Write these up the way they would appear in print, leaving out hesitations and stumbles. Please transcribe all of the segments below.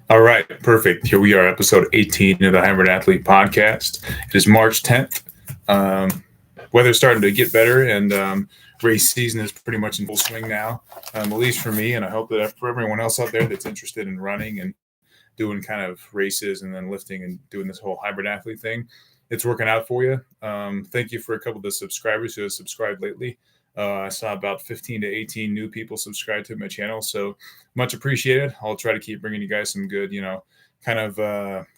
All right, perfect. Here we are, episode 18 of the Hybrid Athlete Podcast. It is March 10th. Um, Weather's starting to get better, and race season is pretty much in full swing now, at least for me. And I hope that for everyone else out there that's interested in running and doing kind of races and then lifting and doing this whole hybrid athlete thing, it's working out for you. Thank you for a couple of the subscribers who have subscribed lately. I saw about 15 to 18 new people subscribe to my channel. So much appreciated. I'll try to keep bringing you guys some good, kind of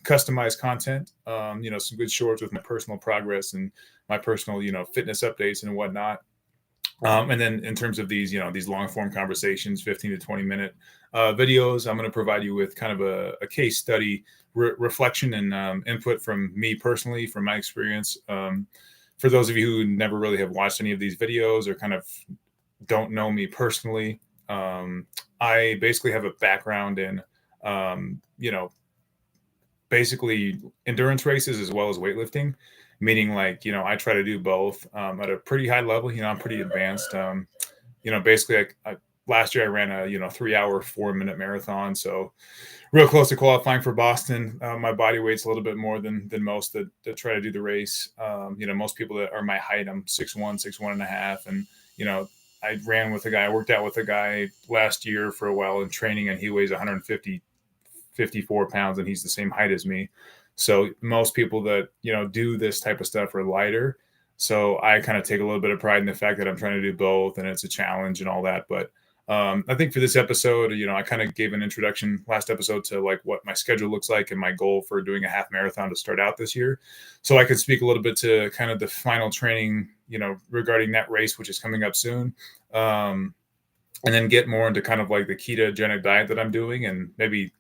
customized content, some good shorts with my personal progress and my personal, fitness updates and whatnot. And then in terms of these, these long form conversations, 15 to 20-minute videos, I'm going to provide you with kind of a case study reflection and input from me personally, from my experience. For those of you who never really have watched any of these videos or kind of don't know me personally, I basically have a background in, basically endurance races as well as weightlifting, meaning like, I try to do both at a pretty high level. I'm pretty advanced. Basically last year I ran a, 3-hour, 4-minute marathon. So real close to qualifying for Boston. My body weight's a little bit more than most that try to do the race. Most people that are my height, I'm 6'1", 6'1 and a half. And, I ran with a guy, I worked out with a guy last year for a while in training, and he weighs 54 pounds, and he's the same height as me. So most people that, do this type of stuff are lighter. So I kind of take a little bit of pride in the fact that I'm trying to do both, and it's a challenge and all that. But I think for this episode, I kind of gave an introduction last episode to like what my schedule looks like and my goal for doing a half marathon to start out this year. So I could speak a little bit to kind of the final training, regarding that race, which is coming up soon. And then get more into kind of like the ketogenic diet that I'm doing, and maybe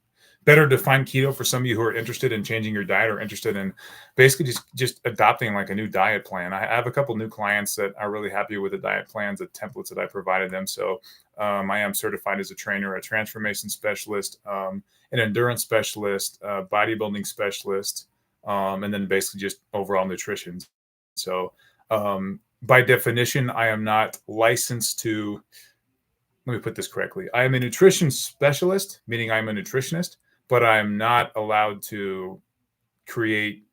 better define keto for some of you who are interested in changing your diet or interested in basically just adopting like a new diet plan. I have a couple new clients that are really happy with the diet plans, the templates that I provided them. So I am certified as a trainer, a transformation specialist, an endurance specialist, bodybuilding specialist, and then basically just overall nutrition. So by definition, I am not licensed to, let me put this correctly. I am a nutrition specialist, meaning I'm a nutritionist, but I'm not allowed to create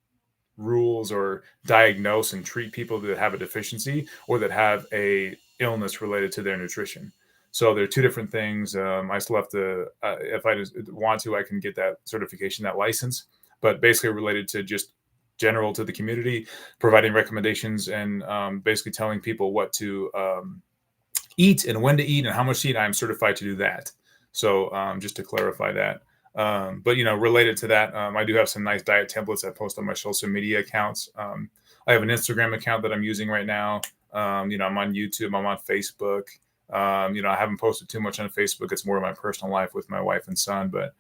rules or diagnose and treat people that have a deficiency or that have a illness related to their nutrition. So they're two different things. I still have to, if I just want to, I can get that certification, that license, but basically related to just general to the community, providing recommendations and basically telling people what to eat and when to eat and how much to eat. I'm certified to do that. So just to clarify that. But related to that, I do have some nice diet templates I post on my social media accounts. I have an Instagram account that I'm using right now. I'm on YouTube, I'm on Facebook. I haven't posted too much on Facebook. It's more of my personal life with my wife and son, but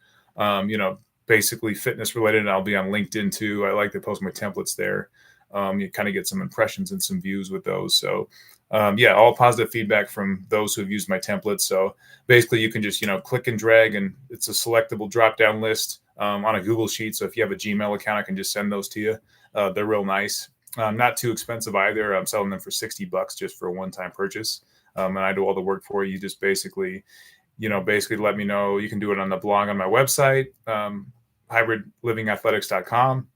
basically fitness related. I'll be on LinkedIn too. I like to post my templates there. You kind of get some impressions and some views with those. So all positive feedback from those who have used my templates. So basically you can just, click and drag, and it's a selectable drop-down list on a Google Sheet. So if you have a Gmail account, I can just send those to you. They're real nice. Not too expensive either. I'm selling them for $60 just for a one-time purchase. And I do all the work for you. You just basically let me know. You can do it on the blog on my website, hybridlivingathletics.com.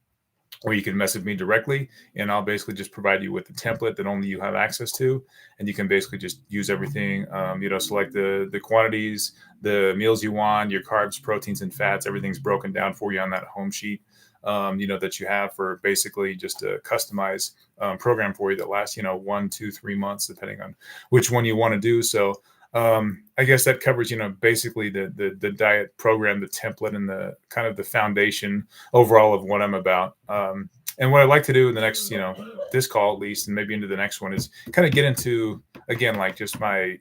Or you can message me directly, and I'll basically just provide you with the template that only you have access to. And you can basically just use everything, select the quantities, the meals you want, your carbs, proteins, and fats. Everything's broken down for you on that home sheet, that you have for basically just a customized program for you that lasts, 1, 2, 3 months, depending on which one you want to do. So I guess that covers, basically the diet program, the template, and the kind of the foundation overall of what I'm about. And what I'd like to do in the next, this call at least, and maybe into the next one, is kind of get into, again, like just my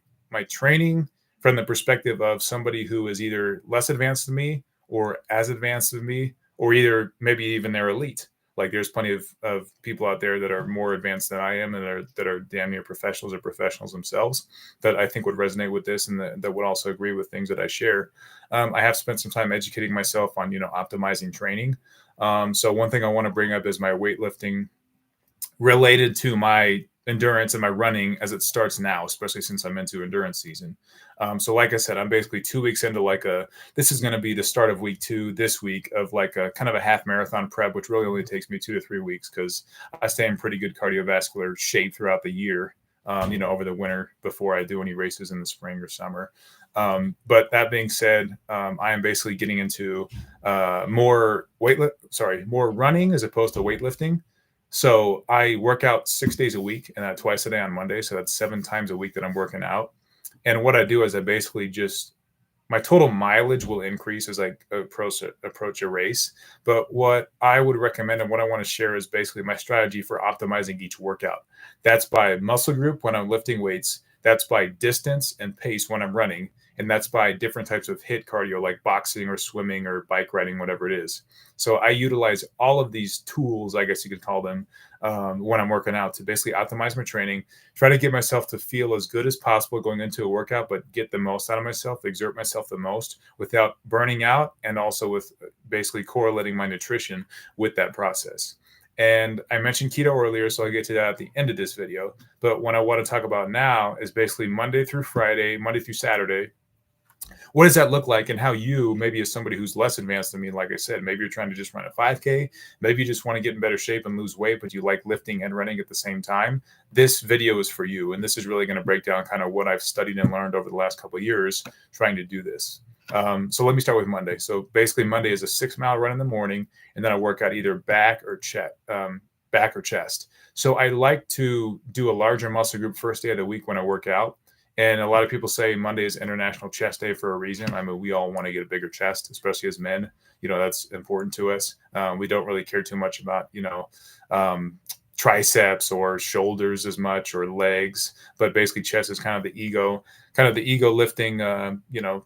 training from the perspective of somebody who is either less advanced than me or as advanced as me, or either maybe even they're elite. Like there's plenty of people out there that are more advanced than I am, and that are damn near professionals or professionals themselves, that I think would resonate with this, and that would also agree with things that I share. I have spent some time educating myself on, optimizing training. So one thing I want to bring up is my weightlifting related to my endurance and my running as it starts now, especially since I'm into endurance season. So like I said, I'm basically 2 weeks into this is going to be the start of week 2 this week of like a kind of a half marathon prep, which really only takes me 2 to 3 weeks because I stay in pretty good cardiovascular shape throughout the year, over the winter before I do any races in the spring or summer. But that being said, I am basically getting into more running as opposed to weightlifting. So I work out 6 days a week and twice a day on Monday. So that's 7 times a week that I'm working out. And what I do is I basically just my total mileage will increase as I approach a race. But what I would recommend and what I want to share is basically my strategy for optimizing each workout. That's by muscle group when I'm lifting weights. That's by distance and pace when I'm running. And that's by different types of HIIT cardio like boxing or swimming or bike riding, whatever it is. So I utilize all of these tools, I guess you could call them, when I'm working out to basically optimize my training, try to get myself to feel as good as possible going into a workout, but get the most out of myself, exert myself the most without burning out, and also with basically correlating my nutrition with that process. And I mentioned keto earlier, so I'll get to that at the end of this video. But what I want to talk about now is basically Monday through Saturday. What does that look like, and how you, maybe as somebody who's less advanced than me, like I said, maybe you're trying to just run a 5K, maybe you just want to get in better shape and lose weight, but you like lifting and running at the same time. This video is for you, and this is really going to break down kind of what I've studied and learned over the last couple of years trying to do this. So let me start with Monday. So basically, Monday is a 6-mile run in the morning, and then I work out either back or chest. So I like to do a larger muscle group first day of the week when I work out. And a lot of people say Monday is International Chest Day for a reason. I mean, we all want to get a bigger chest, especially as men. That's important to us. We don't really care too much about, triceps or shoulders as much, or legs, but basically chest is kind of the ego lifting,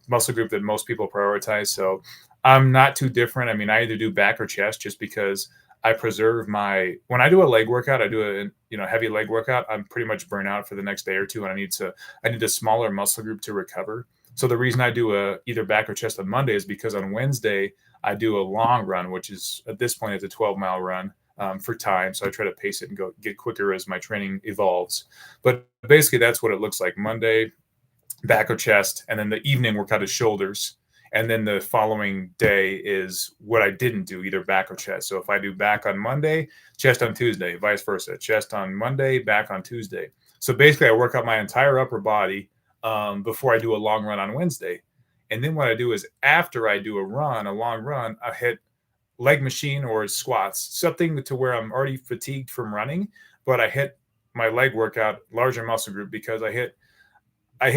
muscle group that most people prioritize. So I'm not too different. I mean, I either do back or chest just because I preserve when I do a leg workout, I do a heavy leg workout, I'm pretty much burnt out for the next day or two, and I need a smaller muscle group to recover. So the reason I do either back or chest on Monday is because on Wednesday I do a long run, which is at this point it's a 12-mile run for time. So I try to pace it and get quicker as my training evolves. But basically that's what it looks like. Monday, back or chest, and then the evening workout is shoulders. And then the following day is what I didn't do, either back or chest. So if I do back on Monday, chest on Tuesday, vice versa. Chest on Monday, back on Tuesday. So basically I work out my entire upper body before I do a long run on Wednesday. And then what I do is after I do a long run, I hit leg machine or squats, something to where I'm already fatigued from running, but I hit my leg workout, larger muscle group, because I hit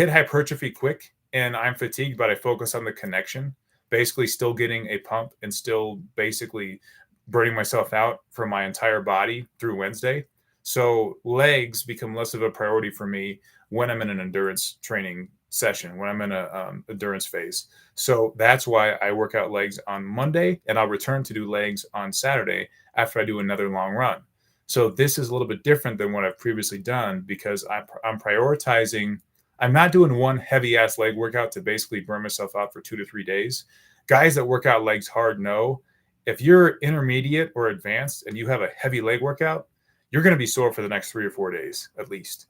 hypertrophy quick and I'm fatigued, but I focus on the connection, basically still getting a pump and still basically burning myself out for my entire body through Wednesday. So legs become less of a priority for me when I'm in an endurance training session, when I'm in a endurance phase. So that's why I work out legs on Monday, and I'll return to do legs on Saturday after I do another long run. So this is a little bit different than what I've previously done because I'm prioritizing. I'm not doing one heavy ass leg workout to basically burn myself out for 2 to 3 days. Guys that work out legs hard know if you're intermediate or advanced and you have a heavy leg workout, you're going to be sore for the next 3 or 4 days at least.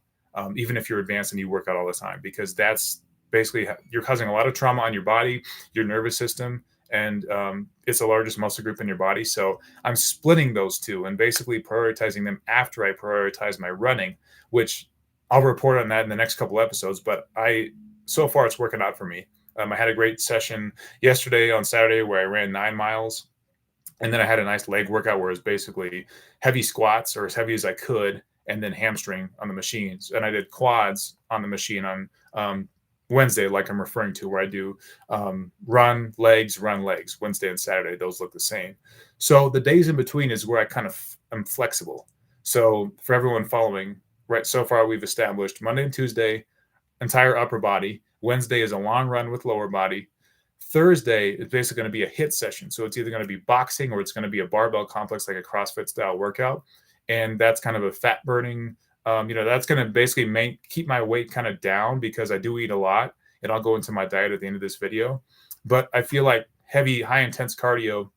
Even if you're advanced and you work out all the time, because that's basically you're causing a lot of trauma on your body, your nervous system, and it's the largest muscle group in your body. So I'm splitting those two and basically prioritizing them after I prioritize my running, which I'll report on that in the next couple episodes, but so far it's working out for me. I had a great session yesterday on Saturday where I ran 9 miles, and then I had a nice leg workout where it was basically heavy squats or as heavy as I could, and then hamstring on the machines. And I did quads on the machine on Wednesday, like I'm referring to, where I do run legs, Wednesday and Saturday. Those look the same. So the days in between is where I kind of am flexible. So for everyone following, right, so far we've established Monday and Tuesday, entire upper body. Wednesday is a long run with lower body. Thursday is basically going to be a HIIT session. So it's either going to be boxing or it's going to be a barbell complex, like a CrossFit style workout. And that's kind of a fat burning, that's going to basically keep my weight kind of down because I do eat a lot, and I'll go into my diet at the end of this video. But I feel like heavy, high intense cardio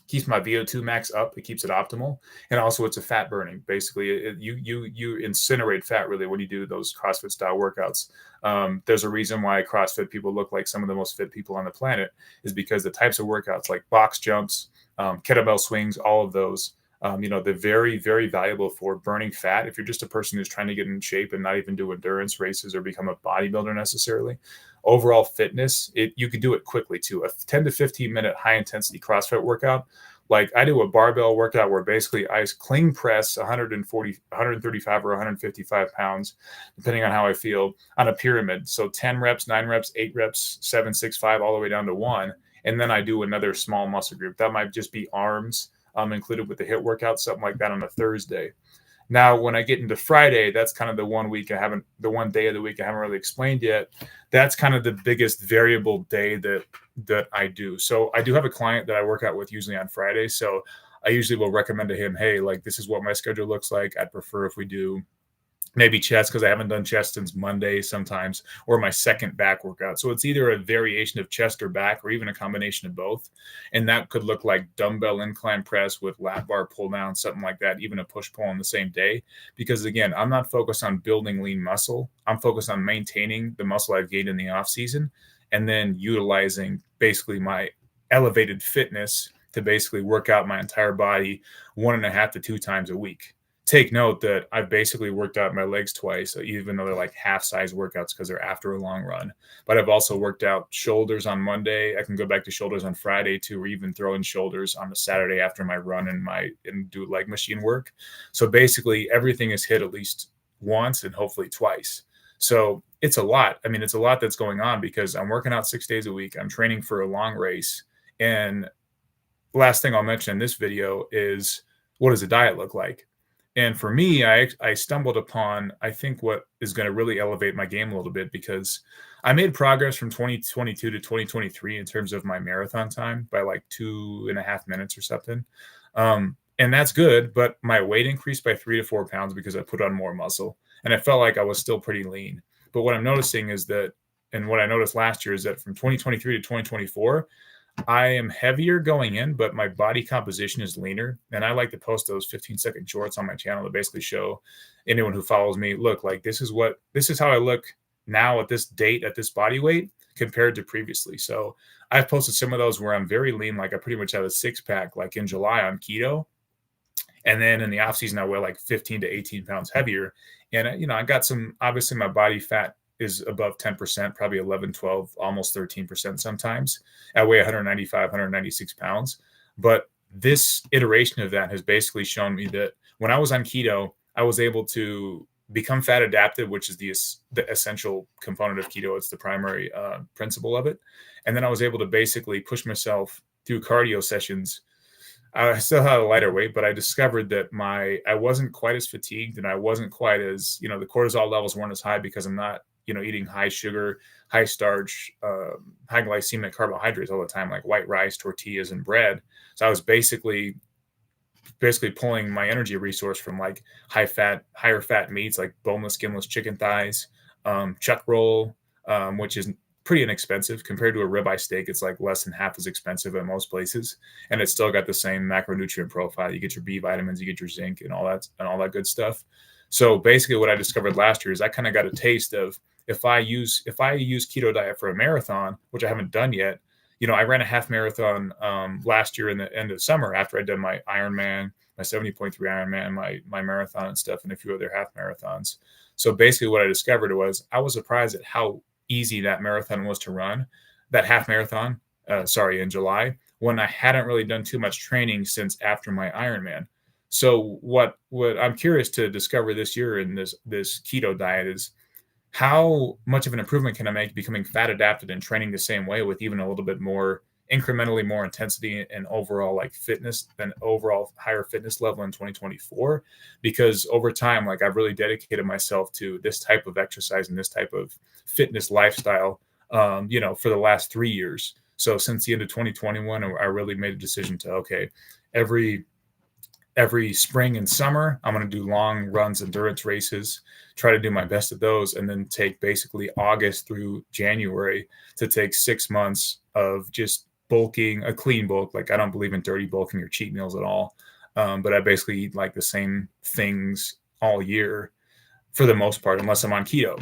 keeps my VO2 max up. It keeps it optimal, and also it's a fat burning. Basically, you incinerate fat really when you do those CrossFit style workouts. There's a reason why CrossFit people look like some of the most fit people on the planet, is because the types of workouts like box jumps, kettlebell swings, all of those. They're very, very valuable for burning fat. If you're just a person who's trying to get in shape and not even do endurance races or become a bodybuilder necessarily, overall fitness, you could do it quickly too. A 10 to 15 minute high intensity CrossFit workout. Like I do a barbell workout where basically I clean press 140, 135 or 155 pounds, depending on how I feel, on a pyramid. So 10 reps, 9 reps, 8 reps, 7, 6, 5, all the way down to 1. And then I do another small muscle group. That might just be arms, included with the HIIT workout, something like that on a Thursday. Now, when I get into Friday, that's kind of the one day of the week I haven't really explained yet. That's kind of the biggest variable day that I do. So I do have a client that I work out with usually on Friday. So I usually will recommend to him, hey, like this is what my schedule looks like. I'd prefer if we do maybe chest, because I haven't done chest since Monday sometimes, or my second back workout. So it's either a variation of chest or back, or even a combination of both. And that could look like dumbbell incline press with lat bar pull down, something like that, even a push pull on the same day. Because again, I'm not focused on building lean muscle. I'm focused on maintaining the muscle I've gained in the off season, and then utilizing basically my elevated fitness to basically work out my entire body 1.5 to 2 times a week. Take note that I've basically worked out my legs twice, even though they're like half-size workouts because they're after a long run. But I've also worked out shoulders on Monday. I can go back to shoulders on Friday too, or even throw in shoulders on a Saturday after my run and do leg machine work. So basically everything is hit at least once and hopefully twice. So it's a lot. I mean, it's a lot that's going on because I'm working out 6 days a week. I'm training for a long race. And last thing I'll mention in this video is, what does a diet look like? And for me, I stumbled upon, I think, what is going to really elevate my game a little bit, because I made progress from 2022 to 2023 in terms of my marathon time by like 2.5 minutes or something. And that's good, but my weight increased by 3 to 4 pounds because I put on more muscle, and I felt like I was still pretty lean. But what I'm noticing is that, and what I noticed last year is that from 2023 to 2024, I am heavier going in, but my body composition is leaner. And I like to post those 15-second shorts on my channel to basically show anyone who follows me, look, like this is how I look now at this date, at this body weight compared to previously. So I've posted some of those where I'm very lean. Like I pretty much have a 6-pack, like in July on keto. And then in the off season, I weigh like 15 to 18 pounds heavier. And, I got some, obviously my body fat is above 10%, probably 11, 12, almost 13% sometimes. I weigh 195, 196 pounds. But this iteration of that has basically shown me that when I was on keto, I was able to become fat adapted, which is the essential component of keto. It's the primary principle of it. And then I was able to basically push myself through cardio sessions. I still had a lighter weight, but I discovered that I wasn't quite as fatigued, and I wasn't quite as, the cortisol levels weren't as high because I'm not, eating high sugar, high starch, high glycemic carbohydrates all the time, like white rice, tortillas, and bread. So I was basically pulling my energy resource from like higher fat meats like boneless, skinless chicken thighs, chuck roll, which is pretty inexpensive compared to a ribeye steak. It's like less than half as expensive at most places, and it's still got the same macronutrient profile. You get your B vitamins, you get your zinc, and all that good stuff. So basically, what I discovered last year is I kind of got a taste of, if I use keto diet for a marathon, which I haven't done yet. I ran a half marathon last year in the end of summer after I'd done my Ironman, my 70.3 Ironman, my marathon and stuff, and a few other half marathons. So basically what I discovered was I was surprised at how easy that marathon was to run, that half marathon, in July, when I hadn't really done too much training since after my Ironman. So what I'm curious to discover this year in this keto diet is, how much of an improvement can I make becoming fat adapted and training the same way with even a little bit more, incrementally more intensity and overall like fitness, than overall higher fitness level in 2024? Because over time, like I've really dedicated myself to this type of exercise and this type of fitness lifestyle, for the last 3 years. So since the end of 2021, I really made a decision to, okay, every spring and summer, I'm going to do long runs, endurance races, try to do my best at those, and then take basically August through January to take 6 months of just bulking, a clean bulk. Like I don't believe in dirty bulking or cheat meals at all. But I basically eat like the same things all year for the most part, unless I'm on keto.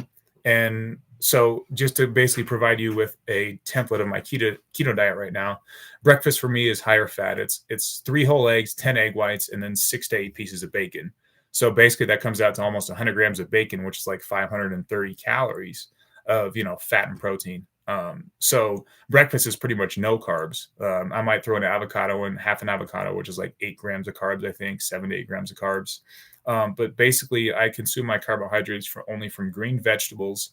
And so, just to basically provide you with a template of my keto diet right now, breakfast for me is higher fat. It's 3 whole eggs, 10 egg whites, and then 6 to 8 pieces of bacon. So basically, that comes out to almost 100 grams of bacon, which is like 530 calories of fat and protein. So breakfast is pretty much no carbs. I might throw an avocado in, half an avocado, which is like 8 grams of carbs, I think 7 to 8 grams of carbs. But basically, I consume my carbohydrates only from green vegetables,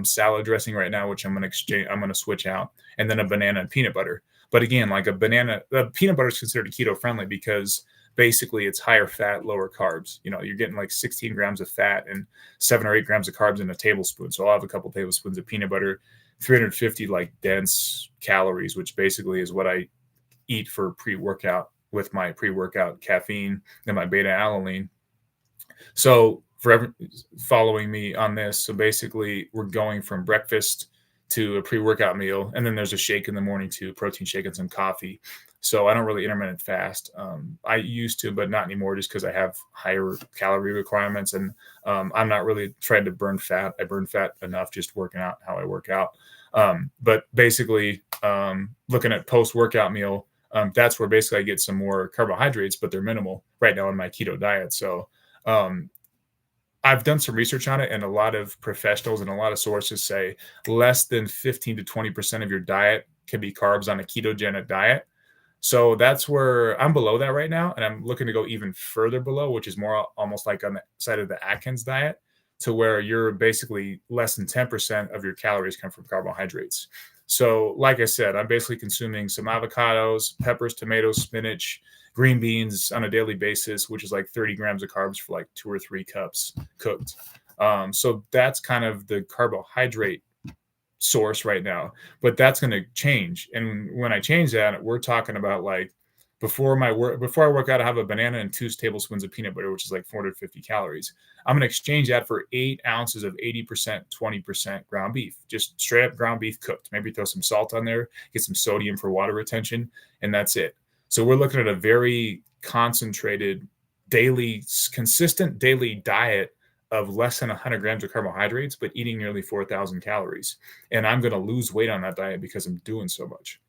salad dressing right now, which I'm going to switch out, and then a banana and peanut butter. But again, like peanut butter is considered keto friendly because basically it's higher fat, lower carbs. You're getting like 16 grams of fat and 7 or 8 grams of carbs in a tablespoon. So I'll have a couple tablespoons of peanut butter, 350 like dense calories, which basically is what I eat for pre-workout with my pre-workout caffeine and my beta alanine. So following me on this, so basically we're going from breakfast to a pre-workout meal, and then there's a shake in the morning too, protein shake and some coffee. So I don't really intermittent fast. I used to, but not anymore, just because I have higher calorie requirements, and I'm not really trying to burn fat. I burn fat enough just working out how I work out. But basically, looking at post-workout meal, that's where basically I get some more carbohydrates, but they're minimal right now in my keto diet. So I've done some research on it, and a lot of professionals and a lot of sources say less than 15 to 20% of your diet can be carbs on a ketogenic diet. So that's where I'm below that right now, and I'm looking to go even further below, which is more almost like on the side of the Atkins diet, to where you're basically less than 10% of your calories come from carbohydrates. So like I said, I'm basically consuming some avocados, peppers, tomatoes, spinach, green beans on a daily basis, which is like 30 grams of carbs for like 2 or 3 cups cooked. So that's kind of the carbohydrate source right now, but that's going to change. And when I change that, we're talking about like before I work out, I have a banana and 2 tablespoons of peanut butter, which is like 450 calories. I'm going to exchange that for 8 ounces of 80%, 20% ground beef, just straight up ground beef cooked. Maybe throw some salt on there, get some sodium for water retention, and that's it. So we're looking at a very concentrated consistent daily diet of less than 100 grams of carbohydrates, but eating nearly 4,000 calories. And I'm going to lose weight on that diet because I'm doing so much.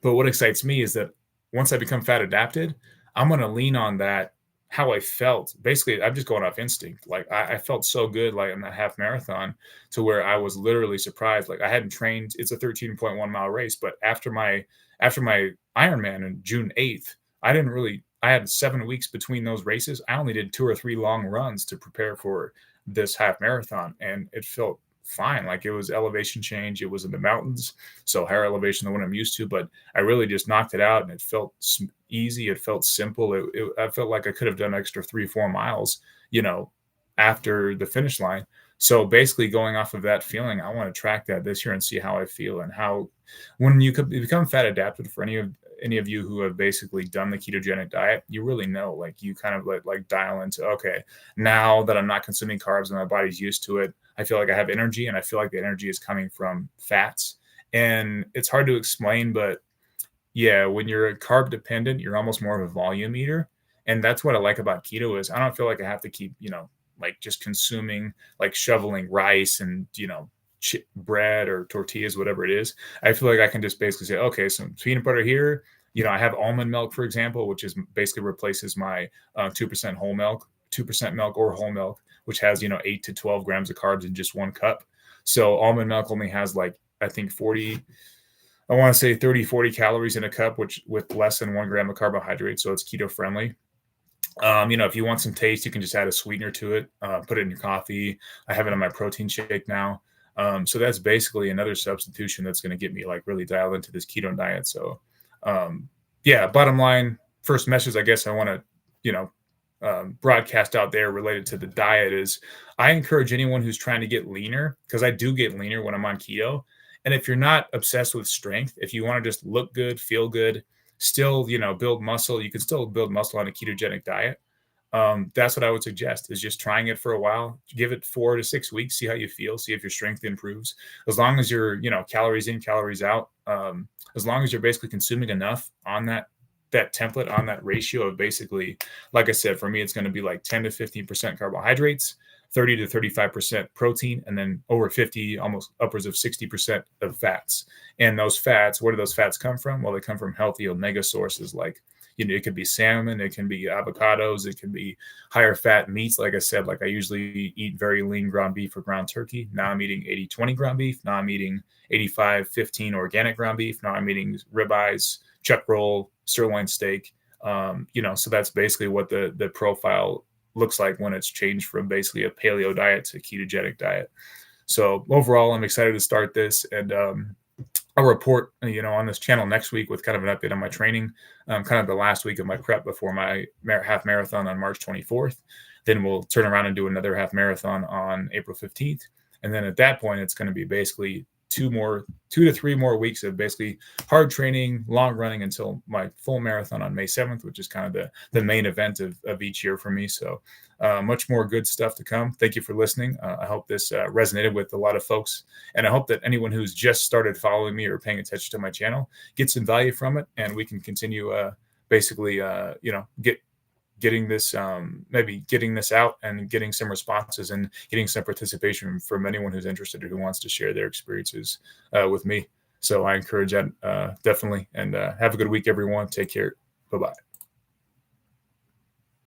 But what excites me is that once I become fat adapted, I'm going to lean on that, how I felt. Basically, I'm just going off instinct. Like I felt so good, like in that half marathon, to where I was literally surprised. Like I hadn't trained. It's a 13.1 mile race, but after my Ironman on June 8th, I had 7 weeks between those races. I only did 2 or 3 long runs to prepare for this half marathon, and it felt fine. Like it was elevation change. It was in the mountains, so higher elevation than what I'm used to, but I really just knocked it out, and it felt easy. It felt simple. I felt like I could have done an extra 3-4 miles, after the finish line. So basically going off of that feeling, I want to track that this year and see how I feel, and how when you could become fat adapted. For any of you who have basically done the ketogenic diet, you really know, like you kind of like dial into, okay, now that I'm not consuming carbs and my body's used to it, I feel like I have energy, and I feel like the energy is coming from fats. And it's hard to explain, but yeah, when you're carb dependent, you're almost more of a volume eater. And that's what I like about keto is I don't feel like I have to keep, like just consuming, like shoveling rice and, bread or tortillas, whatever it is. I feel like I can just basically say, okay, some peanut butter here. I have almond milk, for example, which is basically replaces my 2% whole milk, 2% milk or whole milk, which has, 8 to 12 grams of carbs in just 1 cup. So almond milk only has like, I think 30, 40 calories in a cup, which with less than 1 gram of carbohydrates. So it's keto friendly. If you want some taste, you can just add a sweetener to it, put it in your coffee. I have it in my protein shake now. So that's basically another substitution that's going to get me like really dialed into this keto diet. So, yeah, bottom line, first message, I guess I want to, broadcast out there related to the diet is I encourage anyone who's trying to get leaner, because I do get leaner when I'm on keto. And if you're not obsessed with strength, if you want to just look good, feel good, still, build muscle, you can still build muscle on a ketogenic diet. That's what I would suggest, is just trying it for a while. Give it 4 to 6 weeks, see how you feel, see if your strength improves. As long as you're, calories in, calories out, as long as you're basically consuming enough on that template, on that ratio of basically, like I said, for me, it's going to be like 10 to 15% carbohydrates, 30 to 35% protein, and then over 50, almost upwards of 60% of fats. And those fats, where do those fats come from? Well, they come from healthy omega sources, like, it could be salmon, it can be avocados, it can be higher fat meats. Like I said, like I usually eat very lean ground beef or ground turkey. Now I'm eating 80-20 ground beef. Now I'm eating 85-15 organic ground beef. Now I'm eating ribeyes, chuck roll, sirloin steak. So that's basically what the profile looks like when it's changed from basically a paleo diet to ketogenic diet. So overall, I'm excited to start this, and I'll report, on this channel next week with kind of an update on my training, kind of the last week of my prep before my half marathon on March 24th. Then we'll turn around and do another half marathon on April 15th. And then at that point, it's going to be basically 2 to 3 more weeks of basically hard training, long running until my full marathon on May 7th, which is kind of the main event of each year for me. So much more good stuff to come. Thank you for listening. I hope this resonated with a lot of folks. And I hope that anyone who's just started following me or paying attention to my channel gets some value from it. And we can continue getting this maybe getting this out and getting some responses and getting some participation from anyone who's interested or who wants to share their experiences with me. So I encourage that definitely. And have a good week, everyone. Take care. Bye-bye.